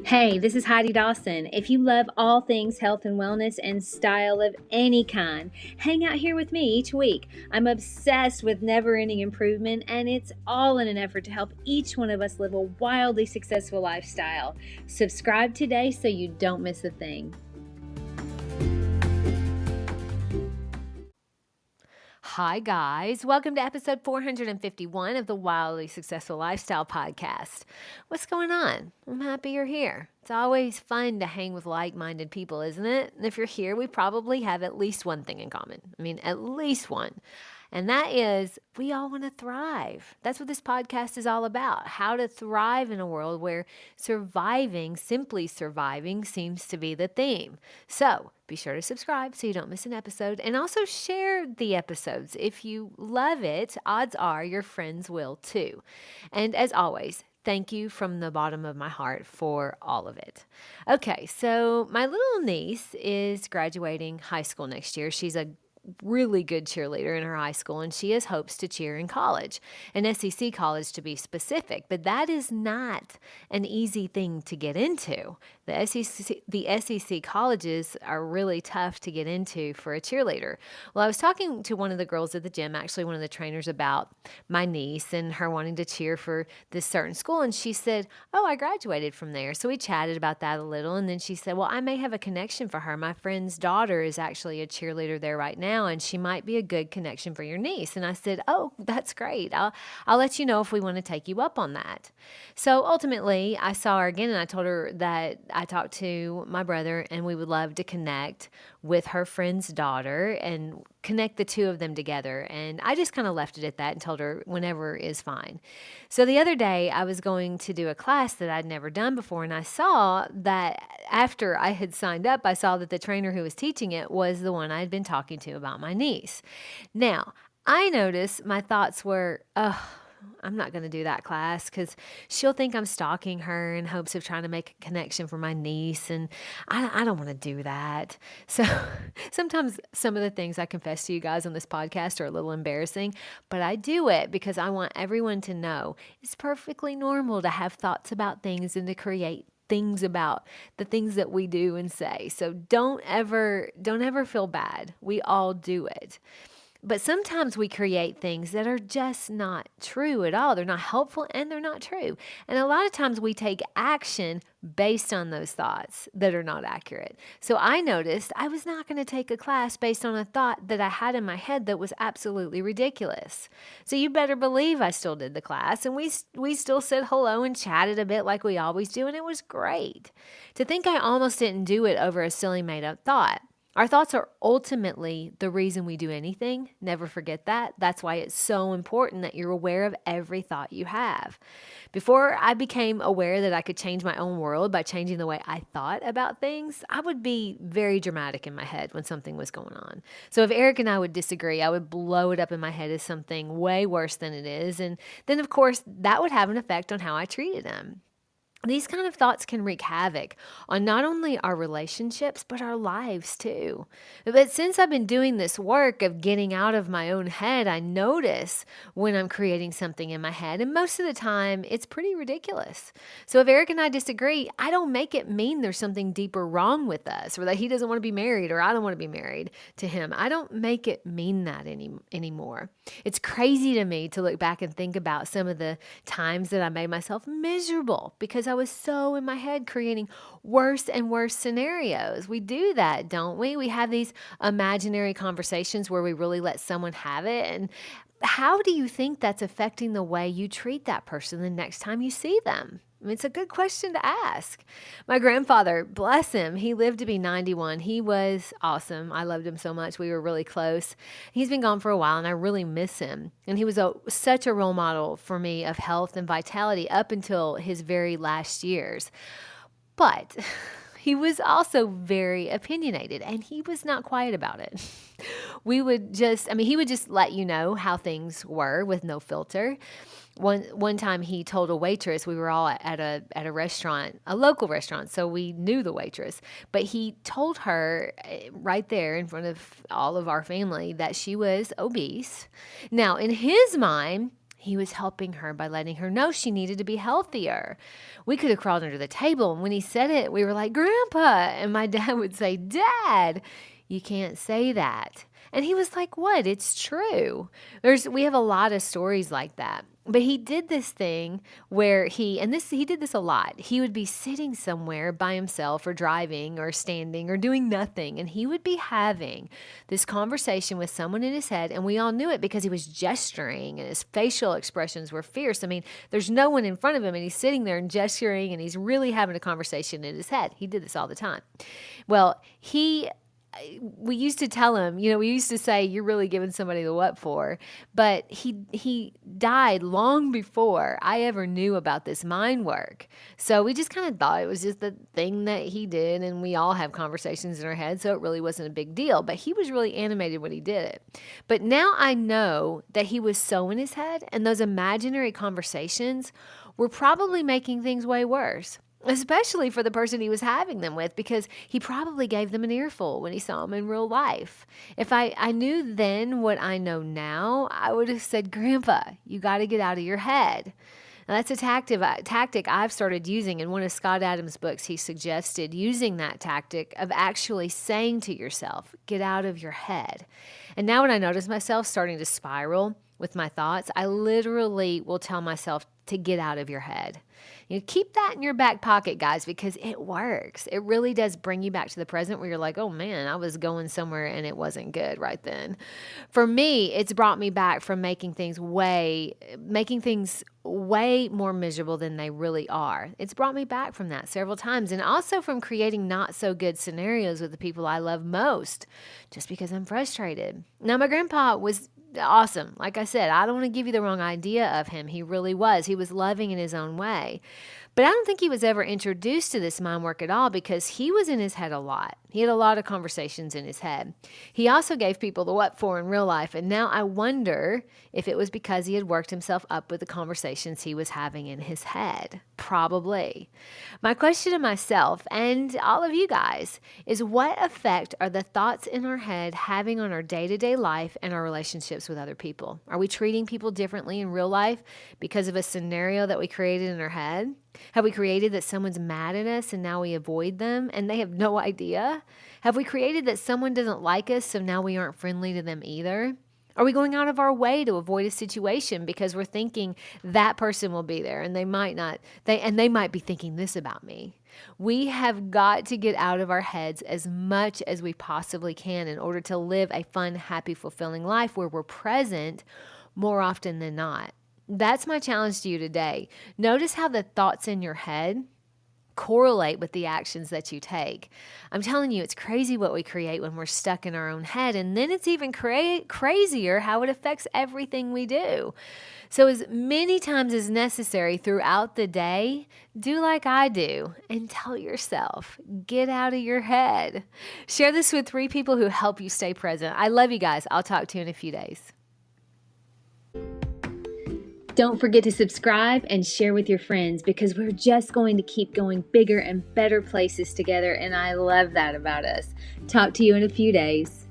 Hey, this is Heidi Dawson. If you love all things health and wellness and style of any kind, hang out here with me each week. I'm obsessed with never-ending improvement, and it's all in an effort to help each one of us live a wildly successful lifestyle. Subscribe today so you don't miss a thing. Hi, guys. Welcome to episode 451 of the Wildly Successful Lifestyle Podcast. What's going on? I'm happy you're here. It's always fun to hang with like-minded people, isn't it? And if you're here, we probably have at least one thing in common. At least one. And that is we all want to thrive. That's what this podcast is all about. How to thrive in a world where simply surviving seems to be the theme. So be sure to subscribe so you don't miss an episode, and also share the episodes. If you love it, odds are your friends will too. And as always, thank you from the bottom of my heart for all of it. Okay, so my little niece is graduating high school next year. She's a really good cheerleader in her high school, and she has hopes to cheer in college, an SEC college to be specific. But that is not an easy thing to get into. The SEC colleges are really tough to get into for a cheerleader. Well, I was talking to one of the girls at the gym, actually one of the trainers, about my niece and her wanting to cheer for this certain school, and she said, "Oh, I graduated from there." So we chatted about that a little, and then she said, "Well, I may have a connection for her. My friend's daughter is actually a cheerleader there right now, and she might be a good connection for your niece." And I said, "Oh, that's great. I'll let you know if we want to take you up on that." So ultimately, I saw her again, and I told her that I talked to my brother and we would love to connect with her friend's daughter and connect the two of them together. And I just kind of left it at that and told her whenever is fine. So the other day I was going to do a class that I'd never done before, and I saw that after I had signed up, I saw that the trainer who was teaching it was the one I had been talking to about my niece. Now, I noticed my thoughts were, I'm not going to do that class because she'll think I'm stalking her in hopes of trying to make a connection for my niece. And I don't want to do that. So sometimes some of the things I confess to you guys on this podcast are a little embarrassing, but I do it because I want everyone to know it's perfectly normal to have thoughts about things and to create things about the things that we do and say. So don't ever feel bad. We all do it. But sometimes we create things that are just not true at all. They're not helpful and they're not true. And a lot of times we take action based on those thoughts that are not accurate. So I noticed I was not going to take a class based on a thought that I had in my head that was absolutely ridiculous. So you better believe I still did the class, and we still said hello and chatted a bit like we always do, and it was great. To think I almost didn't do it over a silly made-up thought. Our thoughts are ultimately the reason we do anything. Never forget that. That's why it's so important that you're aware of every thought you have. Before I became aware that I could change my own world by changing the way I thought about things, I would be very dramatic in my head when something was going on. So if Eric and I would disagree, I would blow it up in my head as something way worse than it is. And then, of course, that would have an effect on how I treated him. These kind of thoughts can wreak havoc on not only our relationships, but our lives too. But since I've been doing this work of getting out of my own head, I notice when I'm creating something in my head, and most of the time it's pretty ridiculous. So if Eric and I disagree, I don't make it mean there's something deeper wrong with us, or that he doesn't want to be married, or I don't want to be married to him. I don't make it mean that anymore. It's crazy to me to look back and think about some of the times that I made myself miserable because I was so in my head creating worse and worse scenarios. We do that, don't we? We have these imaginary conversations where we really let someone have it. And how do you think that's affecting the way you treat that person the next time you see them? It's a good question to ask. My grandfather, bless him, he lived to be 91. He was awesome. I loved him so much. We were really close. He's been gone for a while, and I really miss him. And he was such a role model for me of health and vitality up until his very last years. But he was also very opinionated, and he was not quiet about it. He would just let you know how things were with no filter. One time he told a waitress, we were all at a restaurant, a local restaurant, so we knew the waitress, but he told her right there in front of all of our family that she was obese. Now, in his mind, He was helping her by letting her know she needed to be healthier. We could have crawled under the table, and when he said it, we were like, Grandpa. And my dad would say, Dad, you can't say that. And he was like, what? It's true. We have a lot of stories like that. But he did this thing where he did this a lot. He would be sitting somewhere by himself or driving or standing or doing nothing. And he would be having this conversation with someone in his head. And we all knew it because he was gesturing and his facial expressions were fierce. I mean, there's no one in front of him and he's sitting there and gesturing and he's really having a conversation in his head. He did this all the time. Well, we used to tell him, we used to say, you're really giving somebody the what for, but he died long before I ever knew about this mind work. So we just kind of thought it was just the thing that he did, and we all have conversations in our head, so it really wasn't a big deal, but he was really animated when he did it. But now I know that he was so in his head, and those imaginary conversations were probably making things way worse. Especially for the person he was having them with, because he probably gave them an earful when he saw them in real life. If I knew then what I know now, I would have said, Grandpa, you got to get out of your head. Now, that's a tactic I've started using. In one of Scott Adams' books, he suggested using that tactic of actually saying to yourself, get out of your head. And now when I notice myself starting to spiral with my thoughts, I literally will tell myself to get out of your head. Keep that in your back pocket, guys, because it works. It really does bring you back to the present where you're like, oh man, I was going somewhere and it wasn't good right then. For me, it's brought me back from making things way more miserable than they really are. It's brought me back from that several times, and also from creating not so good scenarios with the people I love most just because I'm frustrated. Now, my grandpa was awesome. Like I said, I don't want to give you the wrong idea of him. He really was. He was loving in his own way. But I don't think he was ever introduced to this mind work at all because he was in his head a lot. He had a lot of conversations in his head. He also gave people the what for in real life. And now I wonder if it was because he had worked himself up with the conversations he was having in his head. Probably. My question to myself and all of you guys is, what effect are the thoughts in our head having on our day-to-day life and our relationships with other people? Are we treating people differently in real life because of a scenario that we created in our head? Have we created that someone's mad at us and now we avoid them and they have no idea? Have we created that someone doesn't like us so now we aren't friendly to them either? Are we going out of our way to avoid a situation because we're thinking that person will be there and they might not, they might be thinking this about me? We have got to get out of our heads as much as we possibly can in order to live a fun, happy, fulfilling life where we're present more often than not. That's my challenge to you today. Notice how the thoughts in your head correlate with the actions that you take. I'm telling you, it's crazy what we create when we're stuck in our own head. And then it's even crazier how it affects everything we do. So as many times as necessary throughout the day, do like I do and tell yourself, get out of your head. Share this with 3 people who help you stay present. I love you guys. I'll talk to you in a few days. Don't forget to subscribe and share with your friends, because we're just going to keep going bigger and better places together, and I love that about us. Talk to you in a few days.